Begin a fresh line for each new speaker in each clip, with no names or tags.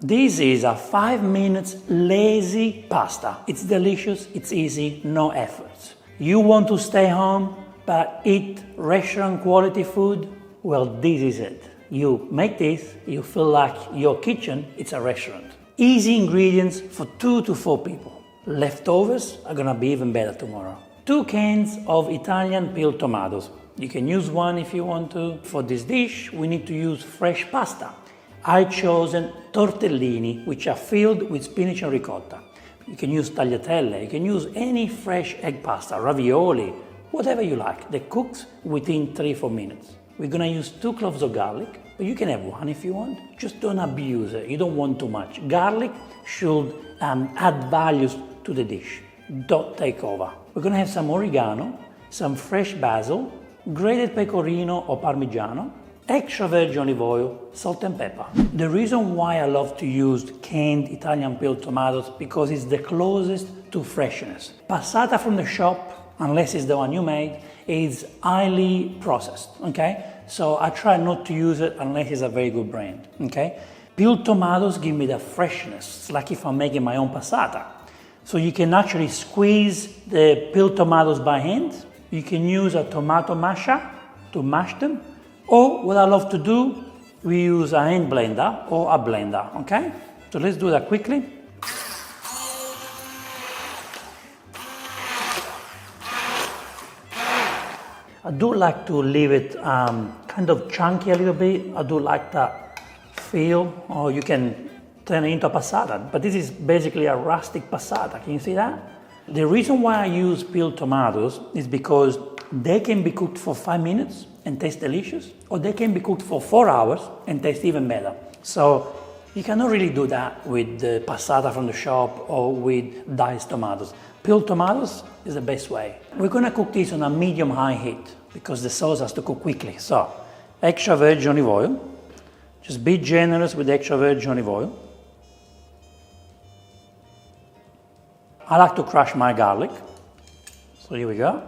This is a 5 minutes lazy pasta. It's delicious, it's easy, no effort. You want to stay home but eat restaurant quality food? Well, this is it. You make this, you feel like your kitchen is a restaurant. Easy ingredients for 2 to 4 people. Leftovers are gonna be even better tomorrow. 2 cans of Italian peeled tomatoes. You can use one if you want to. For this dish, we need to use fresh pasta. I've chosen tortellini, which are filled with spinach and ricotta. You can use tagliatelle, you can use any fresh egg pasta, ravioli, whatever you like. They cook within 3-4 minutes. We're gonna use 2 cloves of garlic, but you can have 1 if you want. Just don't abuse it, you don't want too much. Garlic should add values to the dish. Don't take over. We're gonna have some oregano, some fresh basil, grated pecorino or Parmigiano, extra virgin olive oil, salt and pepper. The reason why I love to use canned Italian peeled tomatoes because it's the closest to freshness. Passata from the shop, unless it's the one you made, is highly processed, okay? So I try not to use it unless it's a very good brand, okay? Peeled tomatoes give me the freshness. It's like if I'm making my own passata. So you can actually squeeze the peeled tomatoes by hand. You can use a tomato masher to mash them. Or what I love to do, we use a hand blender or a blender, okay? So let's do that quickly. I do like to leave it kind of chunky a little bit. I do like that feel, or you can turn it into a passata, but this is basically a rustic passata. Can you see that? The reason why I use peeled tomatoes is because they can be cooked for 5 minutes and taste delicious, or they can be cooked for 4 hours and taste even better. So you cannot really do that with the passata from the shop or with diced tomatoes. Peeled tomatoes is the best way. We're gonna cook this on a medium-high heat because the sauce has to cook quickly. So, extra virgin olive oil. Just be generous with extra virgin olive oil. I like to crush my garlic. So here we go.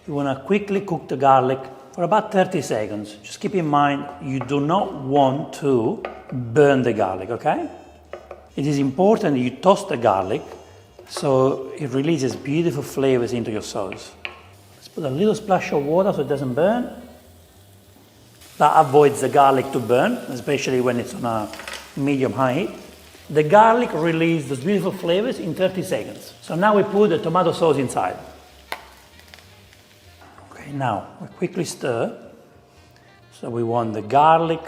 You want to quickly cook the garlic for about 30 seconds. Just keep in mind, you do not want to burn the garlic, okay? It is important that you toast the garlic so it releases beautiful flavors into your sauce. Let's put a little splash of water so it doesn't burn. That avoids the garlic to burn, especially when it's on a medium-high heat. The garlic releases those beautiful flavors in 30 seconds. So now we put the tomato sauce inside. Okay, now we quickly stir. So we want the garlic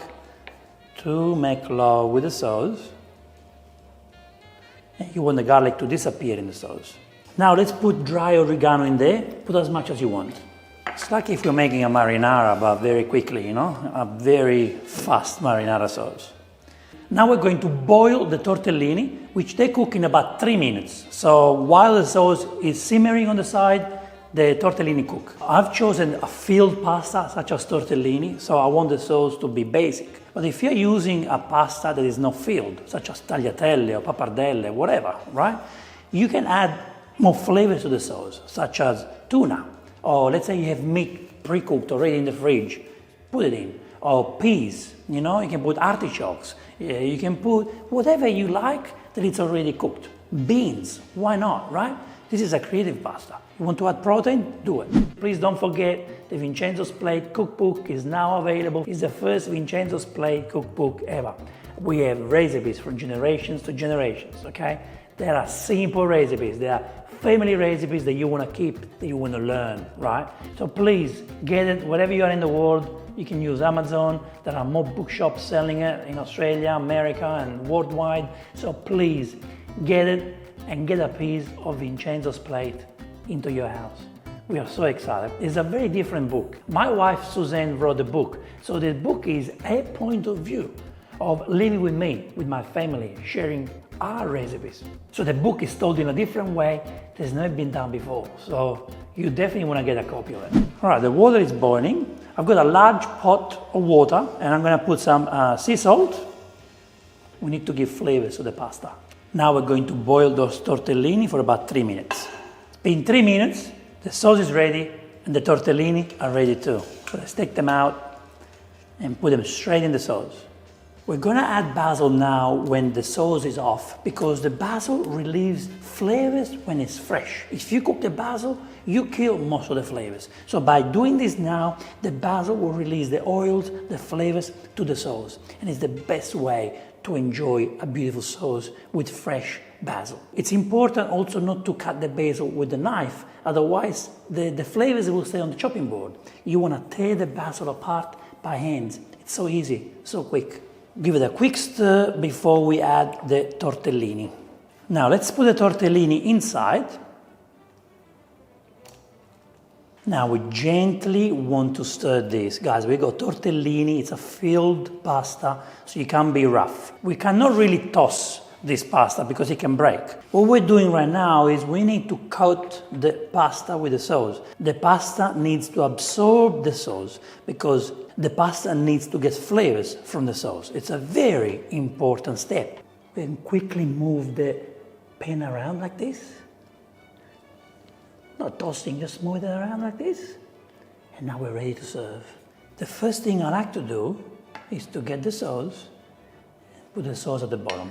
to make love with the sauce. And you want the garlic to disappear in the sauce. Now let's put dry oregano in there. Put as much as you want. It's like if you're making a marinara, but very quickly, you know, a very fast marinara sauce. Now we're going to boil the tortellini, which they cook in about 3 minutes. So while the sauce is simmering on the side, the tortellini cook. I've chosen a filled pasta such as tortellini, so I want the sauce to be basic. But if you're using a pasta that is not filled, such as tagliatelle or pappardelle, whatever, right? You can add more flavors to the sauce, such as tuna. Or let's say you have meat pre-cooked already in the fridge, put it in. Or peas, you know, you can put artichokes. You can put whatever you like that it's already cooked. Beans, why not, right? This is a creative pasta. You want to add protein? Do it. Please don't forget the Vincenzo's Plate cookbook is now available. It's the first Vincenzo's Plate cookbook ever. We have recipes from generations to generations, okay? There are simple recipes. There are family recipes that you want to keep, that you want to learn, right? So please get it wherever you are in the world. You can use Amazon. There are more bookshops selling it in Australia, America, and worldwide. So please get it and get a piece of Vincenzo's Plate into your house. We are so excited. It's a very different book. My wife Suzanne wrote the book. So the book is a point of view of living with me, with my family, sharing our recipes. So the book is told in a different way that's never been done before. So you definitely want to get a copy of it. All right, the water is boiling. I've got a large pot of water and I'm going to put some sea salt. We need to give flavors to the pasta. Now we're going to boil those tortellini for about 3 minutes. In 3 minutes, the sauce is ready. And the tortellini are ready too. So let's take them out and put them straight in the sauce. We're gonna add basil now when the sauce is off, because the basil relieves flavors when it's fresh. If you cook the basil, you kill most of the flavors. So by doing this now, the basil will release the oils, the flavors to the sauce. And it's the best way to enjoy a beautiful sauce with fresh basil. It's important also not to cut the basil with a knife, otherwise the flavors will stay on the chopping board. You wanna tear the basil apart by hand. It's so easy, so quick. Give it a quick stir before we add the tortellini. Now let's put the tortellini inside. Now we gently want to stir this. Guys, we got tortellini, it's a filled pasta, so you can't be rough. We cannot really toss this pasta because it can break. What we're doing right now is we need to coat the pasta with the sauce. The pasta needs to absorb the sauce because the pasta needs to get flavors from the sauce. It's a very important step. We can quickly move the pan around like this. Not tossing, just move it around like this. And now we're ready to serve. The first thing I like to do is to get the sauce and put the sauce at the bottom.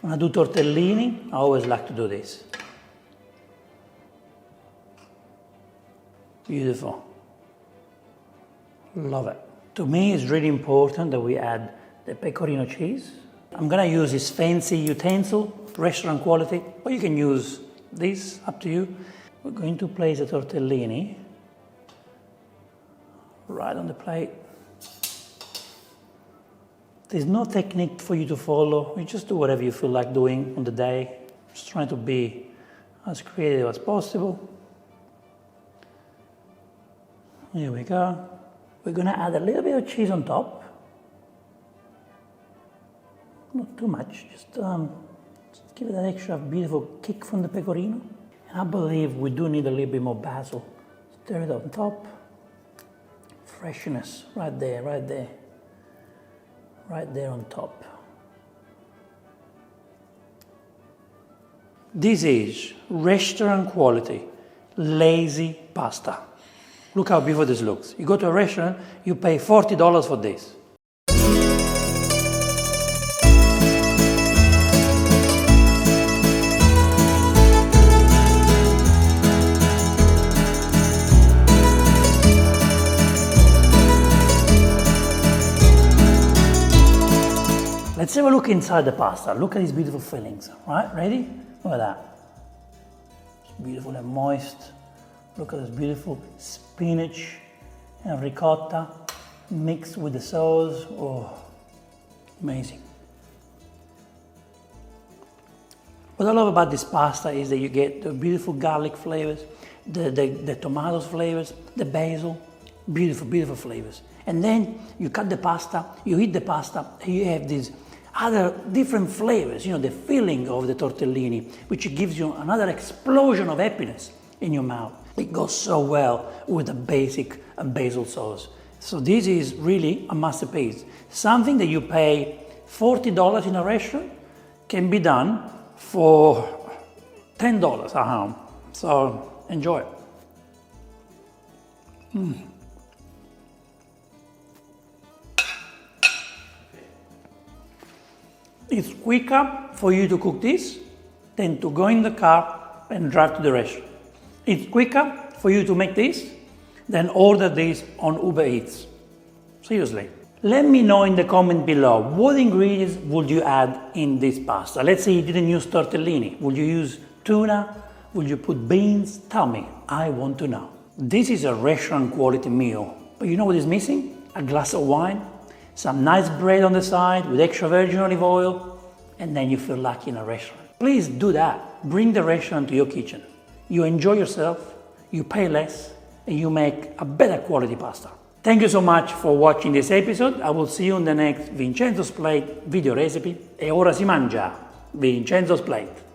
When I do tortellini, I always like to do this. Beautiful. Love it. To me, it's really important that we add the Pecorino cheese. I'm gonna use this fancy utensil, restaurant quality, or you can use this, up to you. We're going to place the tortellini right on the plate. There's no technique for you to follow. You just do whatever you feel like doing on the day. Just trying to be as creative as possible. Here we go. We're gonna add a little bit of cheese on top. Not too much, just give it an extra beautiful kick from the pecorino. And I believe we do need a little bit more basil. Stir it on top. Freshness, right there, right there. Right there on top. This is restaurant quality, lazy pasta. Look how beautiful this looks. You go to a restaurant, you pay $40 for this. Let's have a look inside the pasta. Look at these beautiful fillings. Right, ready? Look at that. It's beautiful and moist. Look at this beautiful spinach and ricotta mixed with the sauce. Oh, amazing. What I love about this pasta is that you get the beautiful garlic flavors, the tomatoes flavors, the basil, beautiful, beautiful flavors. And then you cut the pasta, you eat the pasta, and you have these other different flavors, you know, the filling of the tortellini, which gives you another explosion of happiness in your mouth. It goes so well with a basic basil sauce. So this is really a masterpiece. Something that you pay $40 in a restaurant can be done for $10 at home. So enjoy it. It's quicker for you to cook this than to go in the car and drive to the restaurant. It's quicker for you to make this than order this on Uber Eats. Seriously. Let me know in the comment below, what ingredients would you add in this pasta? Let's say you didn't use tortellini. Would you use tuna? Would you put beans? Tell me, I want to know. This is a restaurant quality meal, but you know what is missing? A glass of wine, some nice bread on the side with extra virgin olive oil, and then you feel like in a restaurant. Please do that. Bring the restaurant to your kitchen. You enjoy yourself, you pay less, and you make a better quality pasta. Thank you so much for watching this episode. I will see you on the next Vincenzo's Plate video recipe. E ora si mangia. Vincenzo's Plate.